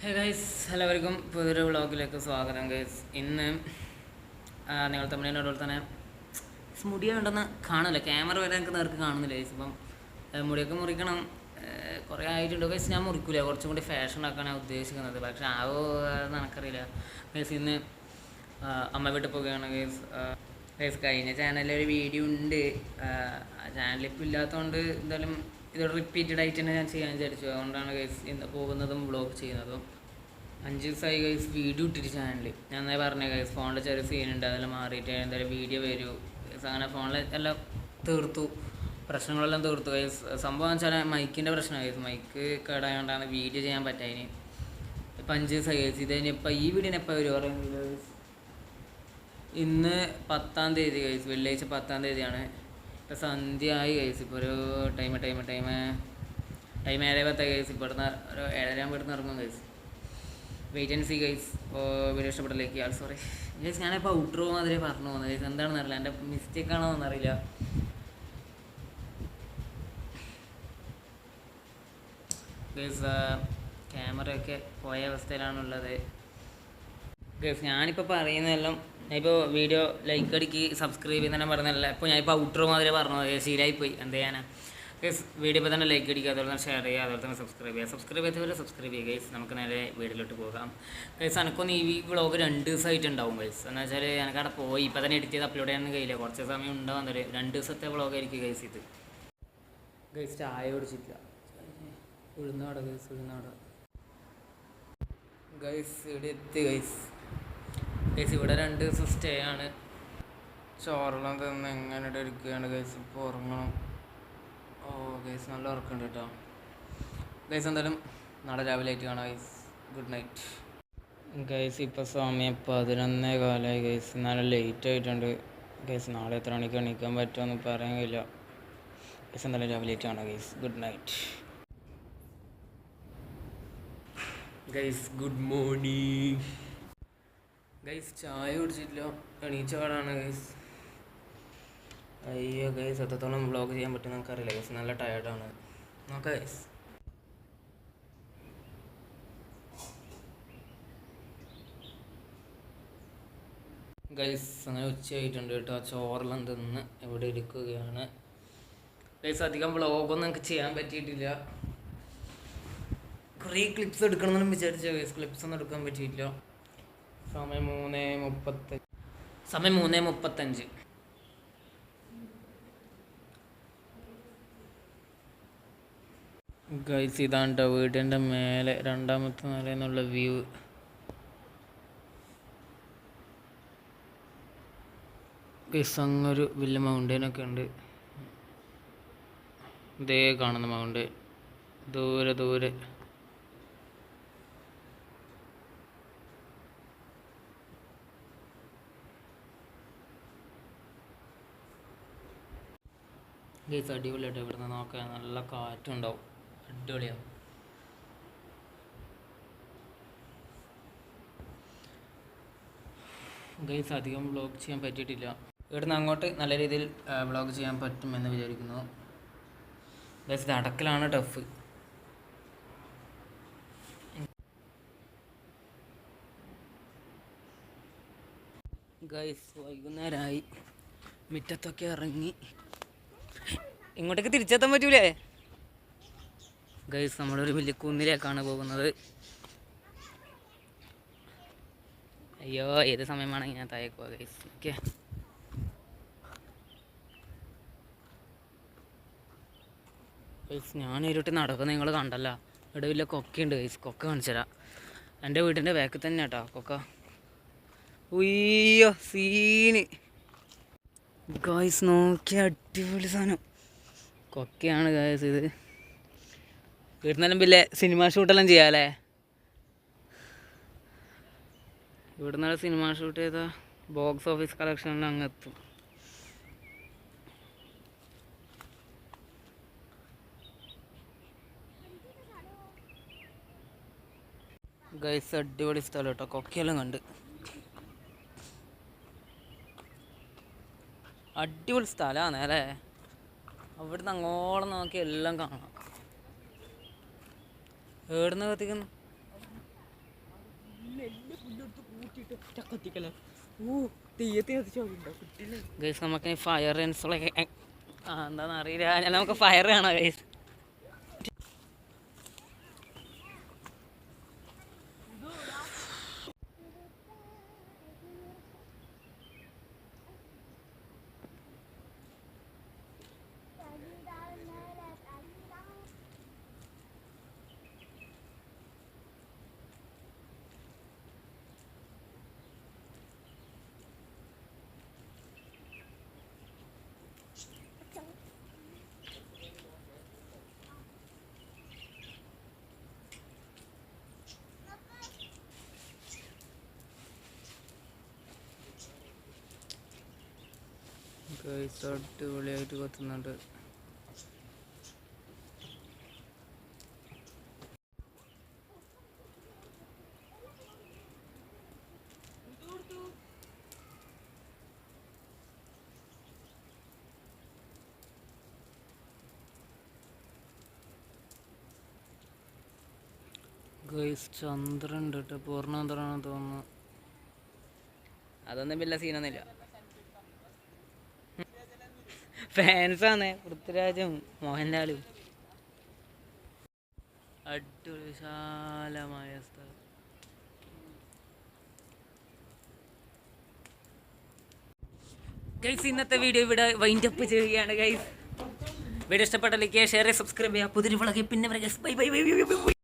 Hey guys, എല്ലാവർക്കും പുതിയൊരു വ്ളോഗിലേക്ക് സ്വാഗതം ഗൈസ്. ഇന്ന് നിങ്ങൾ തമ്മിലിനോട് തന്നെ മുടിയുണ്ടെന്ന് കാണില്ല, ക്യാമറ വരെ എനിക്ക് നേർക്ക് കാണുന്നില്ല ഗൈസ്. ഇപ്പം മുടിയൊക്കെ മുറിക്കണം. കുറേ ആയിട്ടുണ്ട് ഗൈസ്. ഞാൻ മുറിക്കില്ല, കുറച്ചും കൂടി ഫാഷൻ ആക്കാനാണ് ഉദ്ദേശിക്കുന്നത്. പക്ഷെ ആവോ എന്ന് എനിക്കറിയില്ല ഗൈസ്. ഇന്ന് അമ്മ വീട്ടിൽ പോവുകയാണ് ഗൈസ്. ഗൈസ്, കഴിഞ്ഞ ചാനലിൽ ഒരു വീഡിയോ ഉണ്ട്. ആ ചാനലിപ്പോൾ ഇല്ലാത്തതുകൊണ്ട് എന്തായാലും ഇത് റിപ്പീറ്റഡ് ആയിട്ട് തന്നെ ഞാൻ ചെയ്യാൻ വിചാരിച്ചു. അതുകൊണ്ടാണ് ഗൈസ് ഇന്ന് പോകുന്നതും വ്ളോഗ് ചെയ്യുന്നതും. 5 ദിവസമായി ഗൈസ് വീഡിയോ ഇട്ടിട്ട് ചാനൽ. ഞാൻ എന്നാ പറഞ്ഞത് ഗൈസ്, ഫോണിൽ ചെറിയ സീനുണ്ട്, അതെല്ലാം മാറിയിട്ട് എന്തായാലും വീഡിയോ വരൂ ഗൈസ്. അങ്ങനെ ഫോണിൽ എല്ലാം തീർത്തു, പ്രശ്നങ്ങളെല്ലാം തീർത്തു ഗൈസ്. സംഭവം വെച്ചാൽ മൈക്കിൻ്റെ പ്രശ്നം ഗൈസ്. മൈക്ക് കേടായതുകൊണ്ടാണ് വീഡിയോ ചെയ്യാൻ പറ്റാതിന്. ഇപ്പം 5 ദിവസമായി ഗൈസ്. ഇതിനിപ്പോൾ ഈ വീഡിയോന് എപ്പോൾ വരും പറയുന്നത് ഗൈസ്? ഇന്ന് 10-ാം തീയതി ഗൈസ്, വെള്ളിയാഴ്ച 10-ാം തീയതിയാണ്. ഇപ്പോൾ സന്ധ്യ ആയി ഗൈസ്. ഇപ്പോൾ ഒരു ടൈം 7:10 ഗൈസ്. ഇവിടുന്ന് ഒരു 7:30 ഇവിടുന്ന് ഇറങ്ങും guys. Wait and see guys. Video ഇഷ്ടപ്പെട്ടിലേക്ക് സോറി ഗൈസ്. ഞാനിപ്പോൾ ഔട്ട്രോ മാതിരി പറഞ്ഞു പോകുന്നത് ഗൈസ്. എന്താണെന്ന് അറിയില്ല, എൻ്റെ മിസ്റ്റേക്ക് ആണോ എന്നറിയില്ല ഗൈസ്. ക്യാമറയൊക്കെ പോയ അവസ്ഥയിലാണുള്ളത് ഗൈസ്. ഞാനിപ്പോൾ പറയുന്നതെല്ലാം, ഞാനിപ്പോൾ വീഡിയോ ലൈക്ക് അടിക്ക്, സബ്സ്ക്രൈബ് ചെയ്യുന്നതന്നെ പറഞ്ഞതല്ല. ഇപ്പോൾ ഞാനിപ്പോൾ ഔട്ട്രോ മാതിരി പറഞ്ഞു ശീലമായിപ്പോയി. എന്ത് ചെയ്യാനാ ഗൈസ്. വീഡിയോ ഇപ്പോൾ തന്നെ ലൈക്ക് അടിക്കുക, അതുപോലെ തന്നെ ഷെയർ ചെയ്യുക, അതുപോലെ തന്നെ സബ്സ്ക്രൈബ് ചെയ്യുക. സബ്സ്ക്രൈബ് ചെയ്തവരെ സബ്സ്ക്രൈബ് ചെയ്യുക ഗൈസ്. നമുക്ക് നേരെ വീഡിയോയിലോട്ട് പോകാം ഗൈസ്. എനിക്കൊന്ന് ഈ വ്ളോഗ് 2 ദിവസമായിട്ട് ഉണ്ടാവും ഗൈസ്. എന്ന് വെച്ചാൽ എനിക്കവിടെ പോയി ഇപ്പോൾ തന്നെ എഡിറ്റ് ചെയ്ത് അപ്ലോഡ് ചെയ്യാനൊന്നും കഴിയില്ല. കുറച്ച് സമയം ഉണ്ടാവാൻ തരും. 2 ദിവസത്തെ വ്ളോഗായിരിക്കും ഗൈസ് ഇത് ഗൈസ്. ചായ കുടിച്ചിട്ടില്ല. ഉഴുന്നാട ഗൈസ്, ഉഴുന്നാട ഗൈസ്. ഇവിടെ എത്തി ഗൈസ്. ഗൈസ് ഇവിടെ 2 ദിവസം സ്റ്റേ ആണ്. ചോറെല്ലാം തന്ന് എങ്ങനെ ഇരിക്കുകയാണ് ഗൈസ്. ഇപ്പോൾ ഉറങ്ങണം. ഓ ഗൈസ്, നല്ല ഉറക്കമുണ്ട് കേട്ടോ ഗൈസ്. എന്തായാലും നാളെ രാവിലെ ആയിട്ട് കാണാം ഗൈസ്. Good night guys. ഇപ്പോൾ സമയം 11:15 ഗൈസ്. നല്ല ലേറ്റ് ആയിട്ടുണ്ട് ഗൈസ്. നാളെ എത്ര മണിക്ക് എണീക്കാൻ പറ്റുമെന്ന് പറയാൻ കഴിയില്ല ഗൈസ്. എന്തായാലും രാവിലെ ആയിട്ട് കാണാം guys. Good night guys. Good morning guys. ചായ കുടിച്ചിട്ടില്ല, എണീച്ച പാടാണ് ഗൈസ്. അയ്യോ ഗൈസ്, എത്രത്തോളം വ്ളോഗ് ചെയ്യാൻ പറ്റും നമുക്കറിയില്ല ഗൈസ്. നല്ല ടയർഡാണ്. നോക്കാം ഗൈസ്. ഗൈസ് അങ്ങനെ ഉച്ചയായിട്ടുണ്ട് കേട്ടോ. ചോറെല്ലാം തിന്ന് ഇവിടെ ഇരിക്കുകയാണ് ഗൈസ്. അധികം വ്ളോഗൊന്നും നമുക്ക് ചെയ്യാൻ പറ്റിയിട്ടില്ല. കുറേ ക്ലിപ്സ് എടുക്കണമെന്നും വിചാരിച്ചു ഗൈസ്. ക്ലിപ്സ് ഒന്നും എടുക്കാൻ പറ്റിയിട്ടില്ല. സമയം 3:35. ഗൈസ് ഇതാണ് കേട്ടോ വീടിൻ്റെ മേലെ 2ാമത്തെ നിലയിൽ നിന്നുള്ള വ്യൂ. ഗൈസ് അങ്ങൊരു വലിയ മൗണ്ടൈനൊക്കെ ഉണ്ട്. ഇതേ കാണുന്ന മൗണ്ടൈൻ ദൂരെ ദൂരെ. ഗൈസ് അടിപൊളിയായിട്ട് ഇവിടുന്ന് നോക്കാൻ നല്ല കാറ്റുണ്ടാവും. അടിപൊളിയാവും ഗൈസ്. അധികം വ്ളോഗ് ചെയ്യാൻ പറ്റിയിട്ടില്ല. ഇവിടുന്ന് അങ്ങോട്ട് നല്ല രീതിയിൽ വ്ളോഗ് ചെയ്യാൻ പറ്റുമെന്ന് വിചാരിക്കുന്നു ഗൈസ്. ഇത് അടക്കലാണ് ടഫ് ഗൈസ്. വൈകുന്നേരമായി, മുറ്റത്തൊക്കെ ഇറങ്ങി. ഇങ്ങോട്ടേക്ക് തിരിച്ചെത്താൻ പറ്റൂലേ ഗൈസ്? നമ്മളൊരു വലിയ കുന്നിലേക്കാണ് പോകുന്നത്. അയ്യോ, ഏത് സമയമാണെങ്കിൽ ഞാൻ താഴേക്ക് പോവാം ഗൈസ്. ഓക്കെ ഗൈസ്, ഞാൻ ഇരുട്ടി നടക്കുന്നത് നിങ്ങൾ കണ്ടല്ല. ഇവിടെ വലിയ കൊക്കയുണ്ട് ഗൈസ്. കൊക്ക കാണിച്ചു തരാം. എൻ്റെ വീടിൻ്റെ ബാക്കിൽ തന്നെ കേട്ടോ കൊക്ക. ഉയ്യോ സീന് ഗൈസ്. നോക്കിയ അടിപൊളി സാധനം കൊക്കയാണ് ഗൈസ്. ഇത് ഇവിടുന്നെല്ലാം വലിയ സിനിമ ഷൂട്ടെല്ലാം ചെയ്യാമല്ലേ? ഇവിടുന്ന് സിനിമ ഷൂട്ട് ചെയ്ത ബോക്സ് ഓഫീസ് കളക്ഷനിൽ അങ്ങ് എത്തും ഗൈസ്. അടിപൊളി സ്ഥലം കേട്ടോ. കൊക്കയെല്ലാം കണ്ട് അടിപൊളി സ്ഥലമാണ് അല്ലേ? അവിടുന്ന് അങ്ങോളം നോക്കി എല്ലാം കാണാം. എവിടുന്ന് കത്തിക്കുന്നു ഗൈസ് നമുക്ക് ഫയർ ഇൻസ്റ്റോളൊക്കെ എന്താണെന്ന് അറിയില്ല. നമുക്ക് ഫയർ കാണാം ഗൈസ്. ഗൈസ് അടിപൊളിയായിട്ട് കത്തുന്നുണ്ട്. ഗൈസ് ചന്ദ്രൻ ഉണ്ട് കേട്ടോ, പൂർണ്ണചന്ദ്രനാണെന്ന് തോന്നുന്നു. അതൊന്നും വലിയ സീനൊന്നുമില്ല. ഫാൻസാണ് പൃഥ്വിരാജും മോഹൻലാലും. അടിപൊളി വിശാലമായ സ്ഥലം. ഗൈസ് ഇന്നത്തെ വീഡിയോ ഇവിടെ വൈൻഡപ്പ് ചെയ്യുകയാണ് ഗൈസ്. വീഡിയോ ഇഷ്ടപ്പെട്ട ലൈക്ക് ചെയ്യുക, ഷെയർ ചെയ്യുക, സബ്സ്ക്രൈബ് ചെയ്യുക. പുതിയ വ്ളോഗ് പിന്നെ വരെ guys. Bye bye bye bye bye.